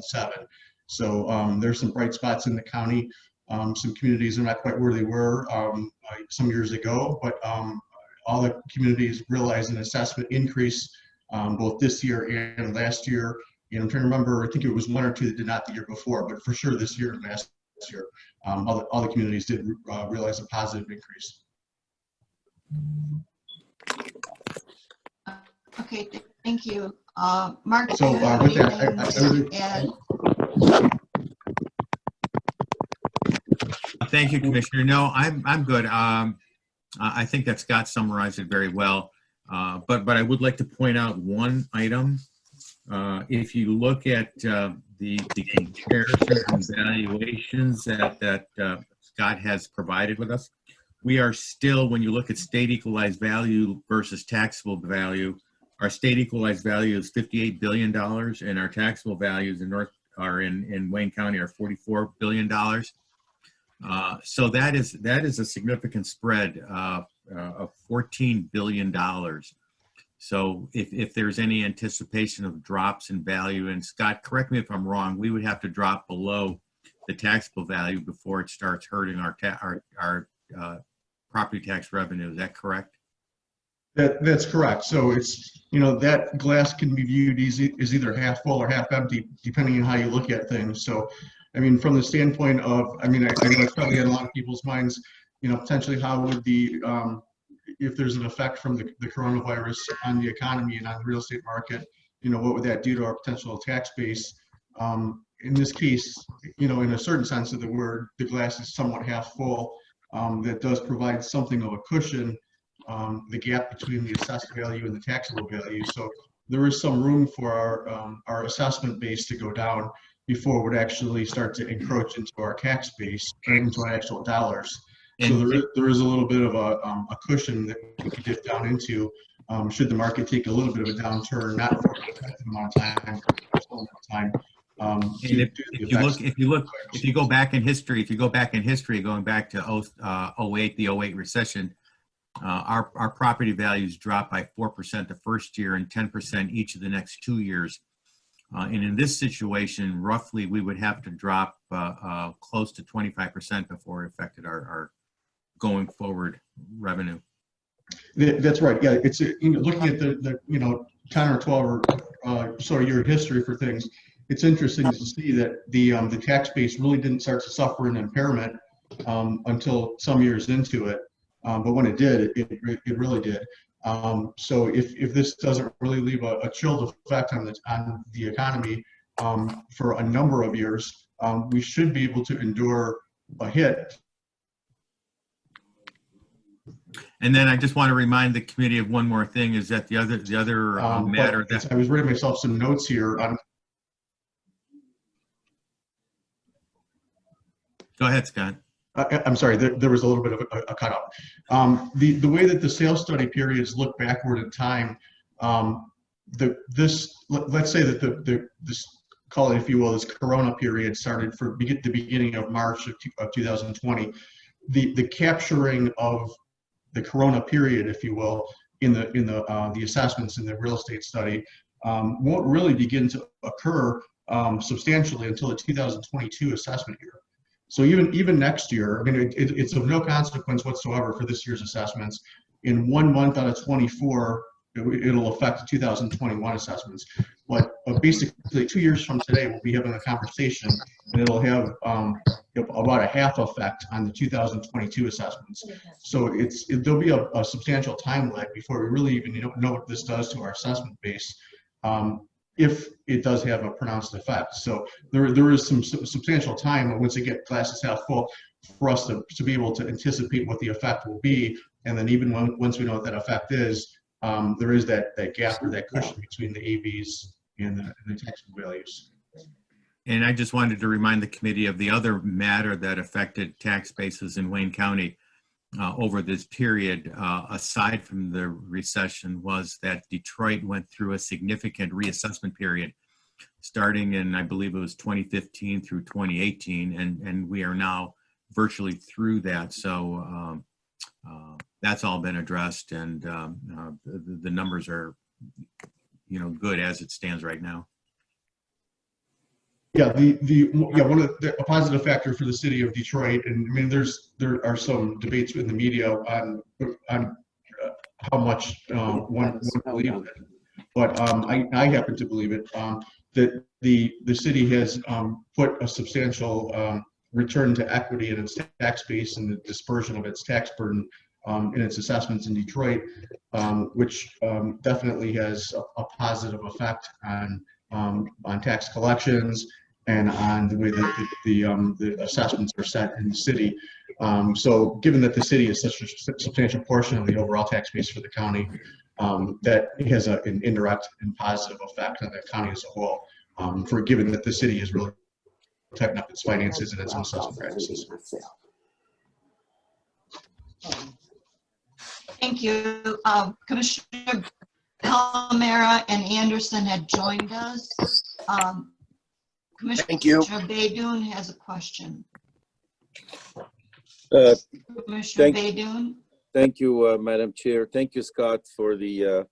2007. So there's some bright spots in the county. Some communities are not quite where they were some years ago, but all the communities realized an assessment increase both this year and last year. And I'm trying to remember, I think it was one or two that did not the year before, but for sure this year and last year, all the communities did realize a positive increase. Okay, thank you. Mark, so with that, thank you, Commissioner. No, I'm good. I think that Scott summarized it very well. But I would like to point out one item. If you look at the comparisons and valuations that Scott has provided with us, we are still, when you look at state equalized value versus taxable value, our state equalized value is $58 billion, and our taxable values in Wayne County are $44 billion. So that is a significant spread of $14 billion. So if there's any anticipation of drops in value, and Scott, correct me if I'm wrong, we would have to drop below the taxable value before it starts hurting our property tax revenue. Is that correct? That's correct. So it's, you know, that glass can be viewed as either half full or half empty, depending on how you look at things. So, I mean, from the standpoint of, I mean, I know it's probably in a lot of people's minds, you know, potentially how would the, if there's an effect from the coronavirus on the economy and on the real estate market, you know, what would that do to our potential tax base? In this case, you know, in a certain sense of the word, the glass is somewhat half full. That does provide something of a cushion, the gap between the assessed value and the taxable value. So there is some room for our assessment base to go down before it would actually start to encroach into our tax base or into our actual dollars. So there is a little bit of a cushion that we could dip down into should the market take a little bit of a downturn, not for a protected amount of time, for some amount of time. If you go back in history, going back to 08, the 08 recession, our property values dropped by 4% the first year and 10% each of the next 2 years. And in this situation, roughly, we would have to drop close to 25% before it affected our going forward revenue. That's right. Yeah, it's looking at the 10 or 12 or so year history for things. It's interesting to see that the tax base really didn't start to suffer an impairment until some years into it. But when it did, it really did. So if this doesn't really leave a chilled effect on the economy for a number of years, we should be able to endure a hit. And then I just want to remind the committee of one more thing: is that the other matter that I was writing myself some notes here on. Go ahead, Scott. I'm sorry, there was a little bit of a cutout. The way that the sales study periods look backward in time, let's say that this, call it if you will, this Corona period started for the beginning of March of 2020. The capturing of the Corona period, if you will, in the assessments in the real estate study won't really begin to occur substantially until the 2022 assessment year. So even next year, I mean, it's of no consequence whatsoever for this year's assessments. In 1 month out of 24, it'll affect the 2021 assessments. But basically 2 years from today, we'll be having a conversation, and it'll have about a half effect on the 2022 assessments. So there'll be a substantial time lag before we really even know what this does to our assessment base. If it does have a pronounced effect. So there is some substantial time once you get glasses half full for us to be able to anticipate what the effect will be. And then even once we know what that effect is, there is that gap or that cushion between the AVs and the taxable values. And I just wanted to remind the committee of the other matter that affected tax bases in Wayne County over this period, aside from the recession, was that Detroit went through a significant reassessment period starting in, I believe it was 2015 through 2018, and we are now virtually through that. So that's all been addressed, and the numbers are good as it stands right now. Yeah, one of a positive factor for the city of Detroit, and I mean, there are some debates in the media on how much one believes it, but I happen to believe it, that the city has put a substantial return to equity in its tax base and the dispersion of its tax burden in its assessments in Detroit, which definitely has a positive effect on tax collections and on the way that the assessments are set in the city. So given that the city is such a substantial portion of the overall tax base for the county, that has an indirect and positive effect on the county as a whole, for given that the city is really tightening up its finances and its assessment practices. Thank you. Commissioner Palmera and Anderson had joined us. Thank you. Commissioner Baydoun has a question. Uh, Commissioner thank- Baydoun? Thank you, Madam Chair. Thank you, Scott, for the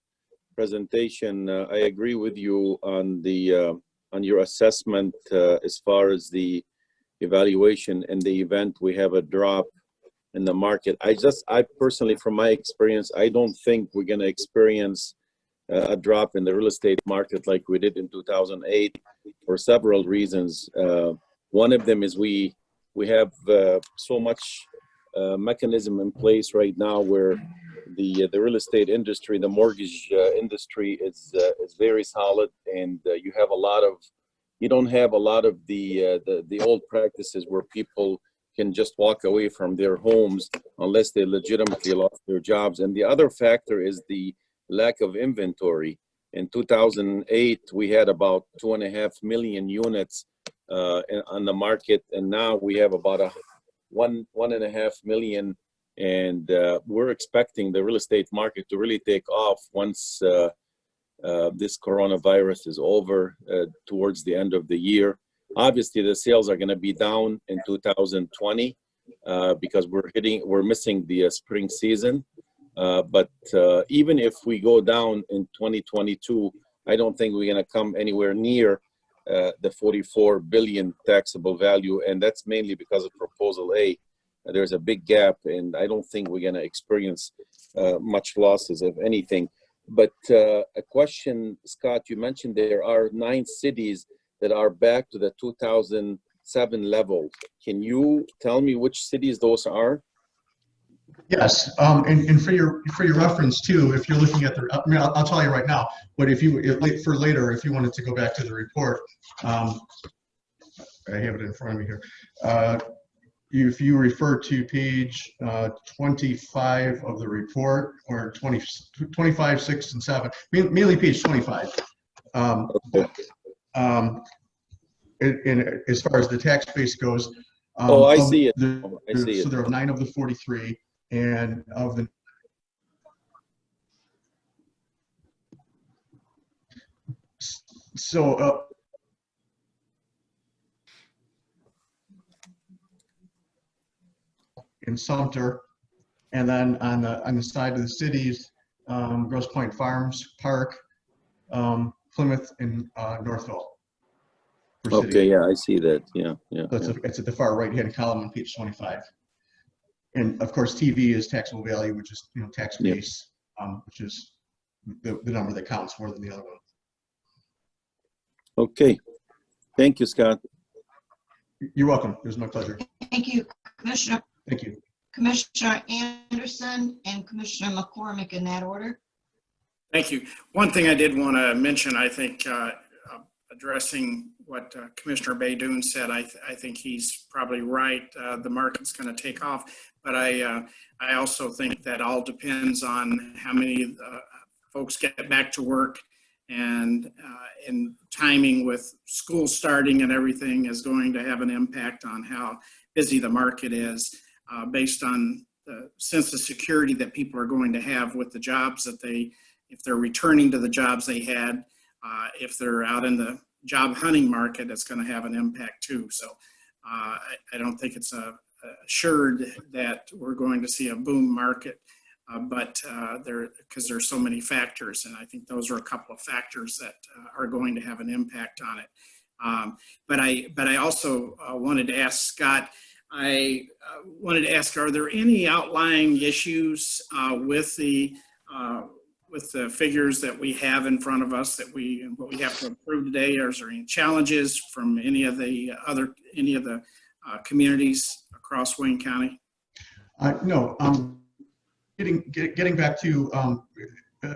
presentation. I agree with you on your assessment as far as the evaluation. In the event we have a drop in the market, I personally, from my experience, I don't think we're going to experience a drop in the real estate market like we did in 2008 for several reasons. One of them is we have so much mechanism in place right now where the real estate industry, the mortgage industry is very solid, and you don't have a lot of the old practices where people can just walk away from their homes unless they legitimately lost their jobs. And the other factor is the lack of inventory. In 2008, we had about 2.5 million units on the market, and now we have about 1.5 million, and we're expecting the real estate market to really take off once this coronavirus is over towards the end of the year. Obviously, the sales are going to be down in 2020 because we're missing the spring season. But even if we go down in 2022, I don't think we're going to come anywhere near the 44 billion taxable value, and that's mainly because of Proposal A. There's a big gap, and I don't think we're going to experience much losses, if anything. But a question, Scott, you mentioned there are 9 cities that are back to the 2007 level. Can you tell me which cities those are? Yes, and for your reference too, if you're looking at I mean, I'll tell you right now, but for later, if you wanted to go back to the report, I have it in front of me here. If you refer to page 25 of the report, or 25, 6, and 7, mainly page 25. Okay. And as far as the tax base goes, I see it. I see so it. there are 9 of the 43, and of the in Sumter, and then on the side of the cities, Grosse Pointe Farms, Park, Plymouth, and Northville. Okay, yeah, I see that. Yeah. So it's at the far right-hand column on page 25. And of course, TV is taxable value, which is tax base, which is the number that counts more than the other one. Okay, thank you, Scott. You're welcome. It was my pleasure. Thank you, Commissioner. Thank you. Commissioner Anderson and Commissioner McCormick, in that order. Thank you. One thing I did want to mention, I think, addressing what Commissioner Baydoun said, I think he's probably right. The market's going to take off, but I also think that all depends on how many folks get back to work, and timing with school starting and everything is going to have an impact on how busy the market is, based on the sense of security that people are going to have with the jobs that if they're returning to the jobs they had. If they're out in the job hunting market, it's going to have an impact too. So I don't think it's assured that we're going to see a boom market, but because there's so many factors, and I think those are a couple of factors that are going to have an impact on it. But I also wanted to ask Scott, wanted to ask, are there any outlying issues with the figures that we have in front of us what we have to approve today? Or is there any challenges from any of the communities across Wayne County? No. Getting back to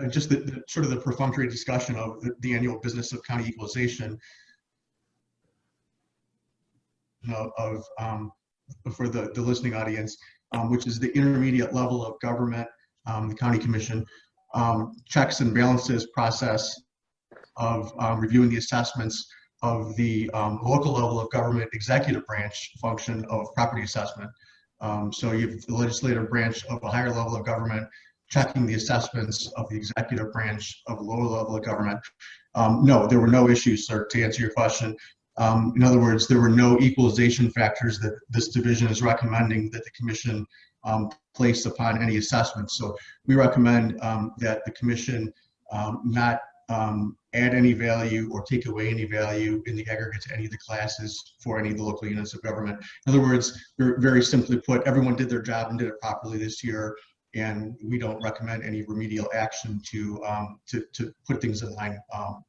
just the sort of the perfunctory discussion of the annual business of county equalization for the listening audience, which is the intermediate level of government, the county commission, checks and balances process of reviewing the assessments of the local level of government executive branch function of property assessment. So you have the legislative branch of a higher level of government checking the assessments of the executive branch of a lower level of government. No, there were no issues, sir, to answer your question. In other words, there were no equalization factors that this division is recommending that the commission place upon any assessments. So we recommend that the commission not add any value or take away any value in the aggregate to any of the classes for any of the local units of government. In other words, very simply put, everyone did their job and did it properly this year, and we don't recommend any remedial action to put things in line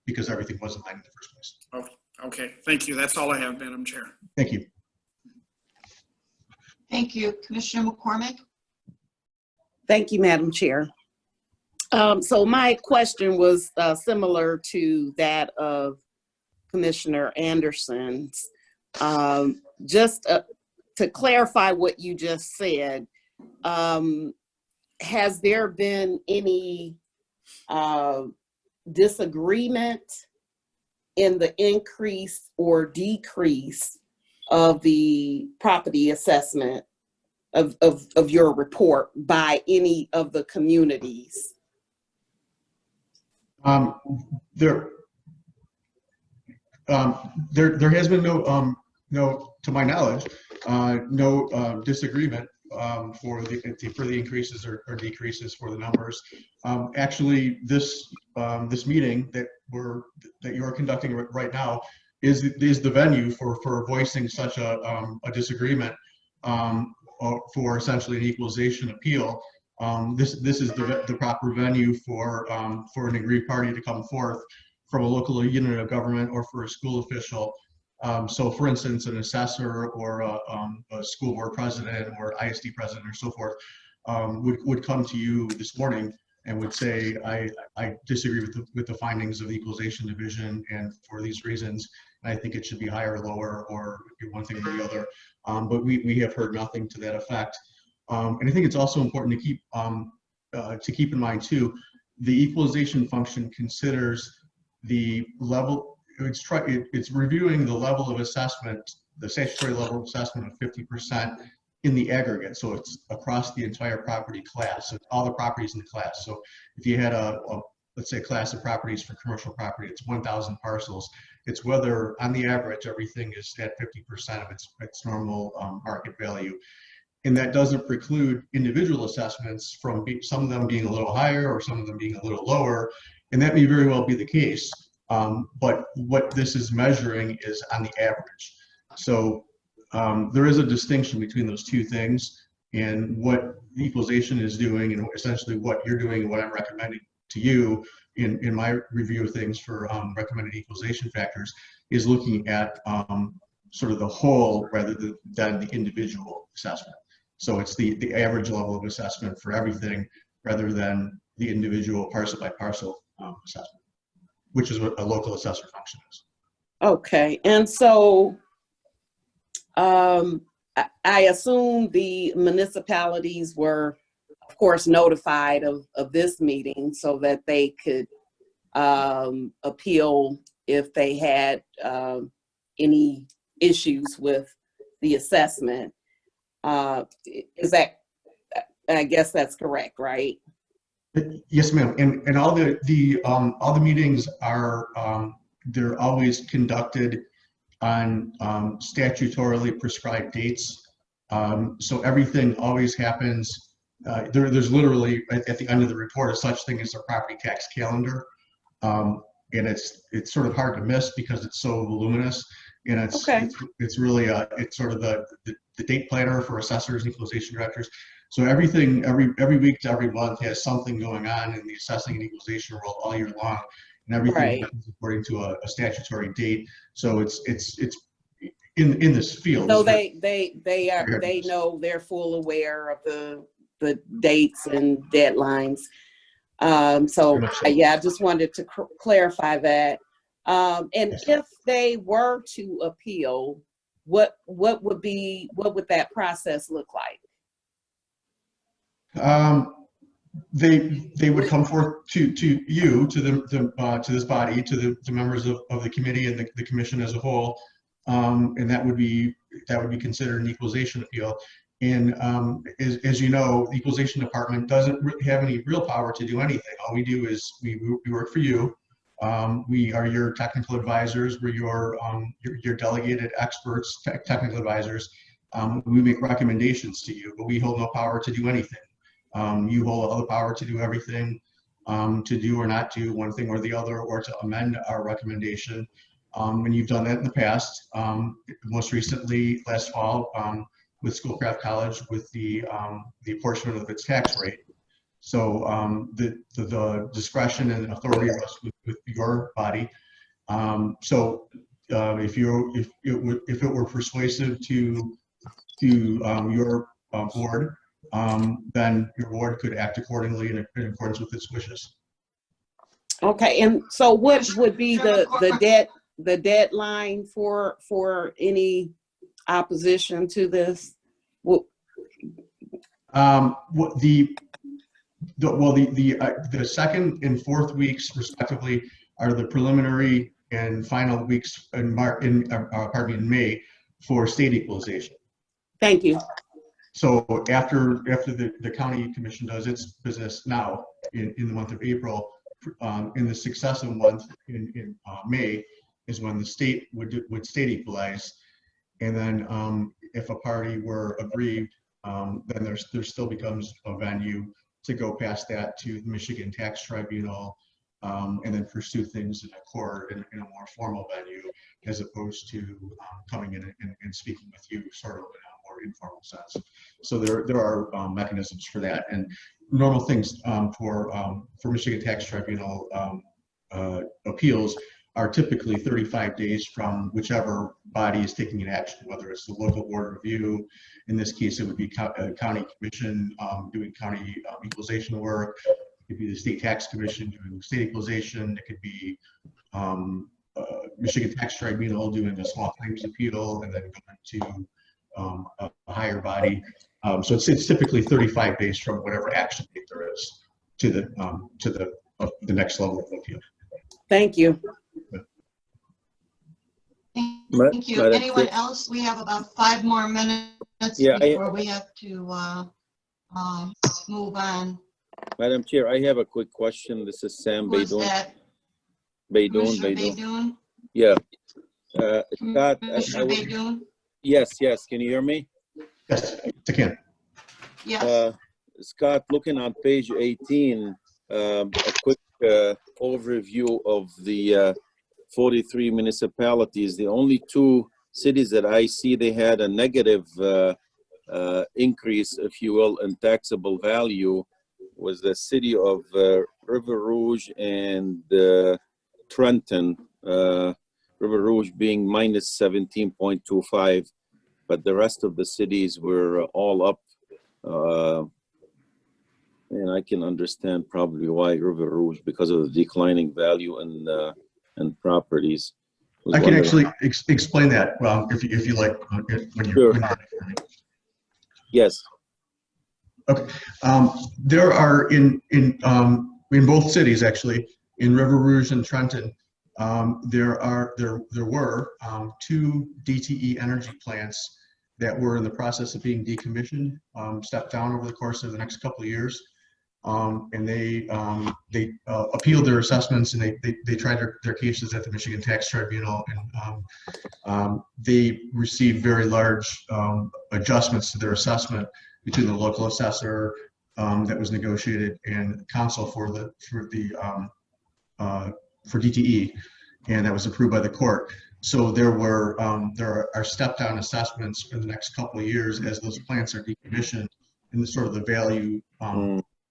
because everything was in line in the first place. Okay, thank you. That's all I have, Madam Chair. Thank you. Thank you. Commissioner McCormick? Thank you, Madam Chair. So my question was similar to that of Commissioner Anderson's. Just to clarify what you just said, has there been any disagreement in the increase or decrease of the property assessment of your report by any of the communities? There has been no, to my knowledge, no disagreement for the increases or decreases for the numbers. Actually, this meeting that you are conducting right now is the venue for voicing such a disagreement for essentially an equalization appeal. This is the proper venue for an aggrieved party to come forth from a local unit of government or for a school official. So for instance, an assessor or a school board president or ISD president or so forth would come to you this morning and would say, I disagree with the findings of the equalization division, and for these reasons, I think it should be higher or lower, or one thing or the other. But we have heard nothing to that effect. And I think it's also important to keep in mind too, the equalization function considers the level, it's reviewing the level of assessment, the statutory level of assessment of 50% in the aggregate. So it's across the entire property class, so it's all the properties in the class. So if you had let's say a class of properties for commercial property, it's 1,000 parcels. It's whether on the average, everything is at 50% of its normal market value. And that doesn't preclude individual assessments from some of them being a little higher or some of them being a little lower. And that may very well be the case. But what this is measuring is on the average. So there is a distinction between those two things, and what the equalization is doing and essentially what you're doing and what I'm recommending to you in my review of things for recommended equalization factors is looking at sort of the whole rather than the individual assessment. So it's the average level of assessment for everything rather than the individual parcel by parcel assessment, which is what a local assessor function is. Okay, and so I assume the municipalities were, of course, notified of this meeting so that they could appeal if they had any issues with the assessment. Is that, I guess that's correct, right? Yes, ma'am. And all the meetings are they're always conducted on statutorily prescribed dates. So everything always happens. There's literally at the end of the report a such thing as a property tax calendar. and it's sort of hard to miss because it's so voluminous, and Okay. it's really it's sort of the date planner for assessors and equalization directors. So everything every week to every month has something going on in the assessing and equalization world all year long, and everything Right. happens according to a statutory date. So it's in this field. So it's very- they know, they're full aware of the dates and deadlines. So Very much so. yeah, I just wanted to clarify that. And Yes. if they were to appeal, what would that process look like? They would come forth to you, to this body, to the members of the committee and the commission as a whole, and that would be considered an equalization appeal. And as you know, the equalization department doesn't have any real power to do anything. All we do is we work for you. We are your technical advisors. We're your delegated experts, technical advisors. We make recommendations to you, but we hold no power to do anything. You hold all the power to do everything, to do or not do one thing or the other, or to amend our recommendation. And you've done that in the past, most recently last fall with Schoolcraft College with the apportionment of its tax rate. So the discretion and authority rests with your body. So if it were persuasive to your board, then your board could act accordingly in accordance with its wishes. Okay, and so what would be the deadline for any opposition to this? Well, The second and fourth weeks respectively are the preliminary and final weeks in May for state equalization. thank you. So after the county commission does its business now in the month of April, in the successive month in May is when the state would state equalize, and then if a party were aggrieved, then there still becomes a venue to go past that to the Michigan Tax Tribunal, and then pursue things in a court in a more formal venue, as opposed to coming in and speaking with you sort of in a more informal sense. So there are mechanisms for that, and normal things for Michigan Tax Tribunal appeals are typically 35 days from whichever body is taking an action, whether it's the local board review. In this case, it would be county commission doing county equalization work. It could be the state tax commission doing state equalization. It could be Michigan Tax Tribunal doing a small claims appeal, and then going to a higher body. So it's typically 35 days from whatever action date there is to the next level of appeal. Thank you. Thank you. Madam Anyone Chair. else? We have about 5 more minutes Yeah, before we have to move on. Madam Chair, I have a quick question. This is Sam Who is Baidoun. that? Baidoun. Commissioner Baidoun? Yeah. Scott, Commissioner Baidoun? yes. Can you hear me? Yes, I can. Yes. Scott, looking on page 18, a quick overview of the 43 municipalities. The only 2 cities that I see they had a negative increase, if you will, in taxable value was the city of River Rouge and Trenton. River Rouge being minus 17.25, but the rest of the cities were all up. And I can understand probably why River Rouge, because of the declining value in properties. I can actually explain that if you like when you're. Sure. Yes. Okay. There are in both cities actually, in River Rouge and Trenton, there were 2 DTE energy plants that were in the process of being decommissioned, stepped down over the course of the next couple of years. And they appealed their assessments, and they tried their cases at the Michigan Tax Tribunal, and they received very large adjustments to their assessment between the local assessor that was negotiated and counsel for the for DTE, and that was approved by the court. So there are step-down assessments for the next couple of years as those plants are decommissioned and the value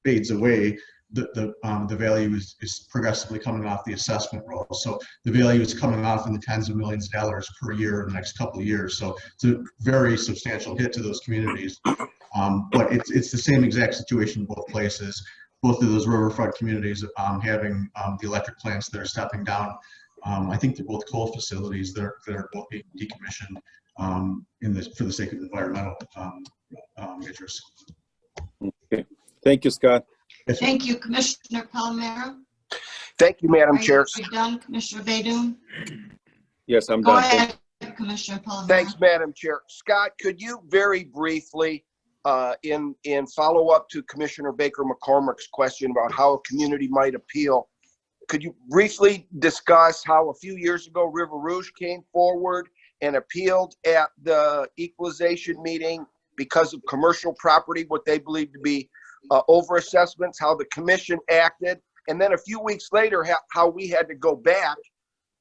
fades away. The value is progressively coming off the assessment roll. So the value is coming off in the tens of millions of dollars per year in the next couple of years. So it's a very substantial hit to those communities. But it's the same exact situation in both places. Both of those riverfront communities having the electric plants that are stepping down. I think they're both coal facilities that are both being decommissioned for the sake of environmental interests. Okay. Thank you, Scott. Yes, sir. Thank you, Commissioner Palmera. Thank you, Madam Are Chair. you done, Commissioner Baydun? Yes, I'm Go done. ahead, Commissioner Palmera. Thanks, Madam Chair. Scott, could you very briefly, in follow-up to Commissioner Baker McCormick's question about how a community might appeal, could you briefly discuss how a few years ago River Rouge came forward and appealed at the equalization meeting because of commercial property, what they believed to be overassessments, how the commission acted, and then a few weeks later, how we had to go back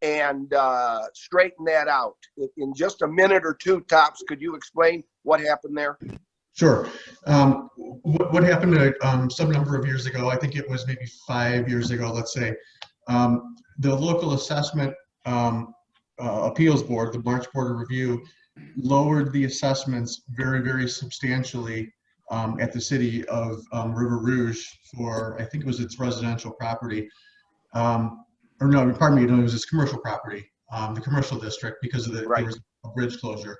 and straighten that out? In just a minute or two tops, could you explain what happened there? Sure. What happened some number of years ago, I think it was maybe 5 years ago, let's say, the local assessment appeals board, the March Board of Review, lowered the assessments very, very substantially at the city of River Rouge for, I think it was its residential property. Or no, pardon me, no, it was its commercial property, the commercial district, because of there was a bridge closure,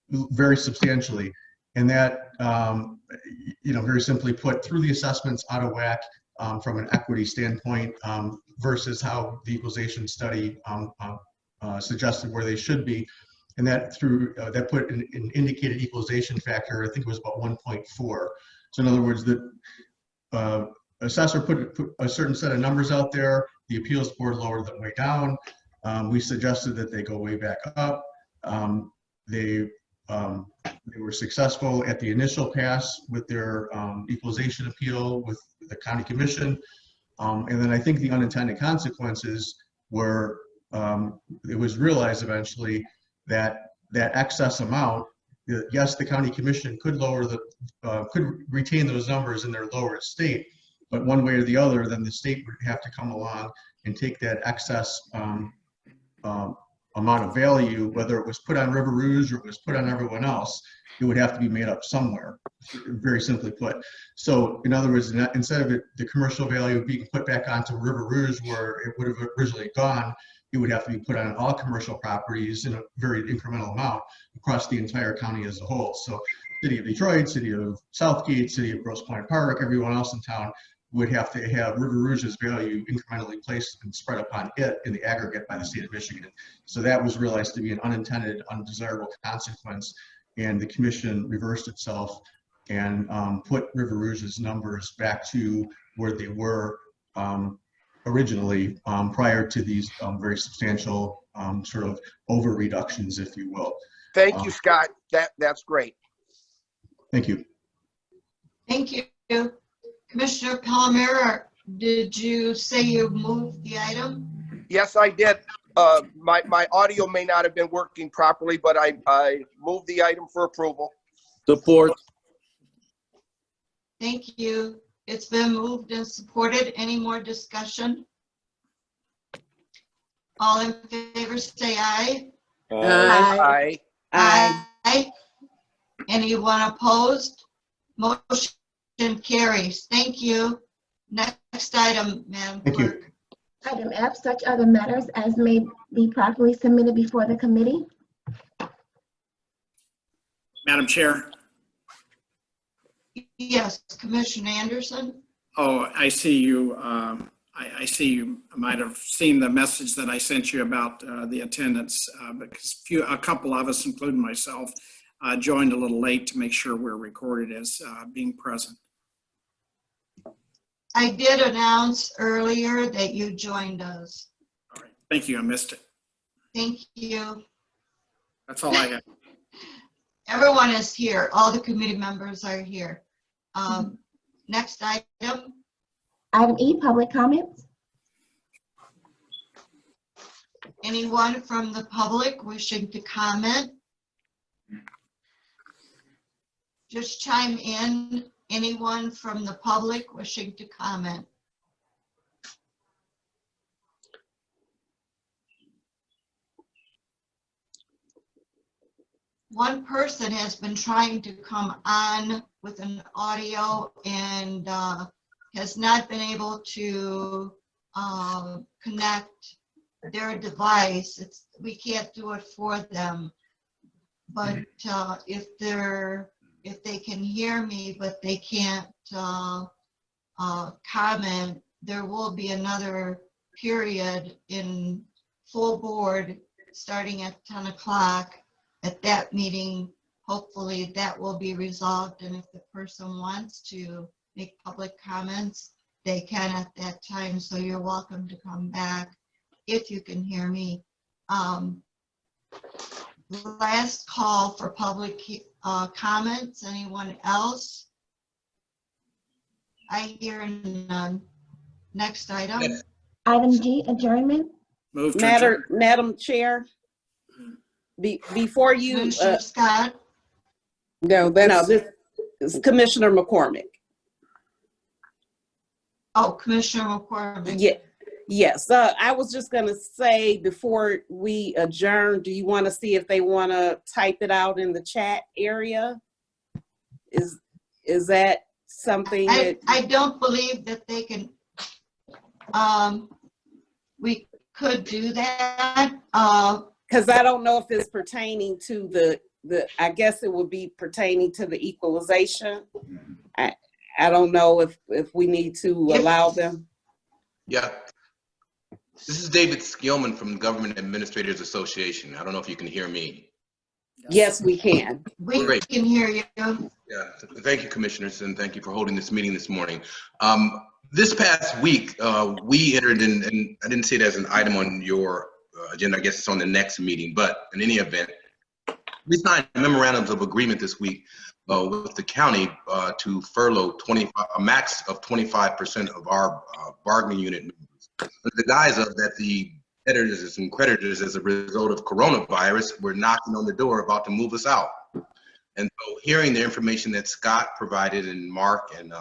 very substantially. And that, very simply put, threw the assessments out of whack from an equity standpoint versus how the equalization study suggested where they should be. And that put an indicated equalization factor, I think it was about 1.4. So in other words, the assessor put a certain set of numbers out there. The appeals board lowered them way down. We suggested that they go way back up. They were successful at the initial pass with their equalization appeal with the county commission. And then I think the unintended consequences were, it was realized eventually that excess amount, yes, the county commission could could retain those numbers in their lower state, but one way or the other, then the state would have to come along and take that excess amount of value, whether it was put on River Rouge or it was put on everyone else, it would have to be made up somewhere, very simply put. So in other words, instead of the commercial value being put back onto River Rouge where it would have originally gone, it would have to be put on all commercial properties in a very incremental amount across the entire county as a whole. So City of Detroit, City of Southgate, City of Grosse Pointe Park, everyone else in town would have to have River Rouge's value incrementally placed and spread upon it in the aggregate by the state of Michigan. So that was realized to be an unintended, undesirable consequence, and the commission reversed itself and put River Rouge's numbers back to where they were originally prior to these very substantial sort of over reductions, if you will. Thank you, Scott. That's great. Thank you. Thank you. Commissioner Palmera, did you say you moved the item? Yes, I did. My audio may not have been working properly, but I moved the item for approval. Support. Thank you. It's been moved and supported. Any more discussion? All in favor, say aye. Aye. Aye. Anyone opposed? Motion carries. Thank you. Next item, Madam Thank you. Clerk. Item F, such other matters as may be properly submitted before the committee. Madam Chair. Yes, Commissioner Anderson. Oh, I see you. I see you might have seen the message that I sent you about the attendance because a couple of us, including myself, joined a little late to make sure we're recorded as being present. I did announce earlier that you joined us. All right. Thank you. I missed it. Thank you. That's all I have. Everyone is here. All the committee members are here. Next item. Item E, public comments. Anyone from the public wishing to comment? Just chime in. Anyone from the public wishing to comment? One person has been trying to come on with an audio and has not been able to connect their device. We can't do it for them. But if they can hear me, but they can't comment, there will be another period in full board starting at 10 o'clock. At that meeting, hopefully that will be resolved. And if the person wants to make public comments, they can at that time. So you're welcome to come back if you can hear me. Last call for public comments. Anyone else? I hear none. Next item. Item G, adjournment. Move to adjourn. Madam Chair, before you, Commissioner Scott, no, this is Commissioner McCormick. oh, Commissioner McCormick. Yeah, yes. I was just gonna say before we adjourn, do you want to see if they want to type it out in the chat area? Is that something that? I don't believe that they can, we could do that. Because I don't know if it's pertaining to the, I guess it would be pertaining to the equalization. I don't know if we need to allow them. Yeah. This is David Skillman from Government Administrators Association. I don't know if you can hear me. Yes, we can. We Great. can hear you. Yeah. Thank you, commissioners, and thank you for holding this meeting this morning. This past week, we entered in, and I didn't see it as an item on your agenda. I guess it's on the next meeting, but in any event, we signed memorandums of agreement this week with the county to furlough a max of 25% of our bargaining unit members. Under the guise of that, the editors and creditors, as a result of coronavirus, were knocking on the door about to move us out. And so hearing the information that Scott provided and Mark and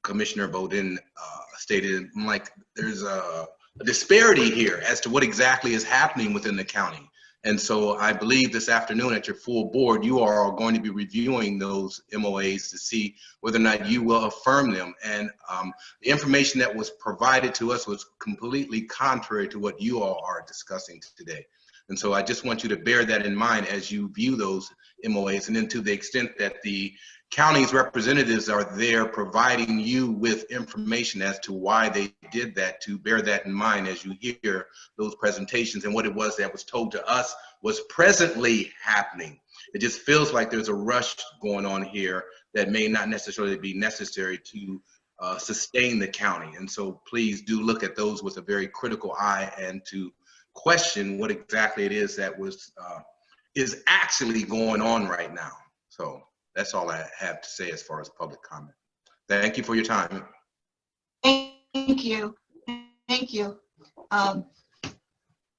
Commissioner Bowden stated, I'm like, there's a disparity here as to what exactly is happening within the county. And so I believe this afternoon at your full board, you are going to be reviewing those MOAs to see whether or not you will affirm them. And the information that was provided to us was completely contrary to what you all are discussing today. And so I just want you to bear that in mind as you view those MOAs, and then to the extent that the county's representatives are there providing you with information as to why they did that, to bear that in mind as you hear those presentations and what it was that was told to us was presently happening. It just feels like there's a rush going on here that may not necessarily be necessary to sustain the county. And so please do look at those with a very critical eye and to question what exactly it is that was is actually going on right now. So that's all I have to say as far as public comment. Thank you for your time. Thank you. Thank you.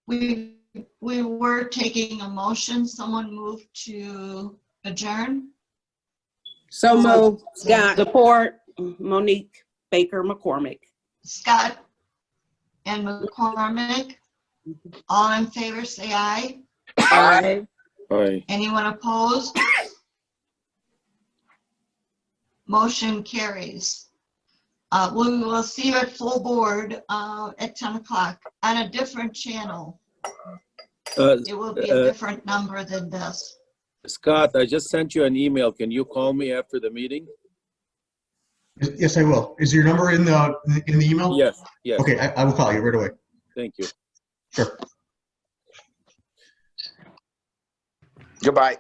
We were taking a motion. Someone moved to adjourn. So moved. Scott. Support. Monique Baker McCormick. Scott and McCormick. All in favor, say aye. Aye. Aye. Anyone opposed? Motion carries. We will see you at full board at 10 o'clock on a different channel. It will be a different number than this. Scott, I just sent you an email. Can you call me after the meeting? Yes, I will. Is your number in the email? Yes, yes. Okay, I will call you right away. Thank you. Sure. Goodbye.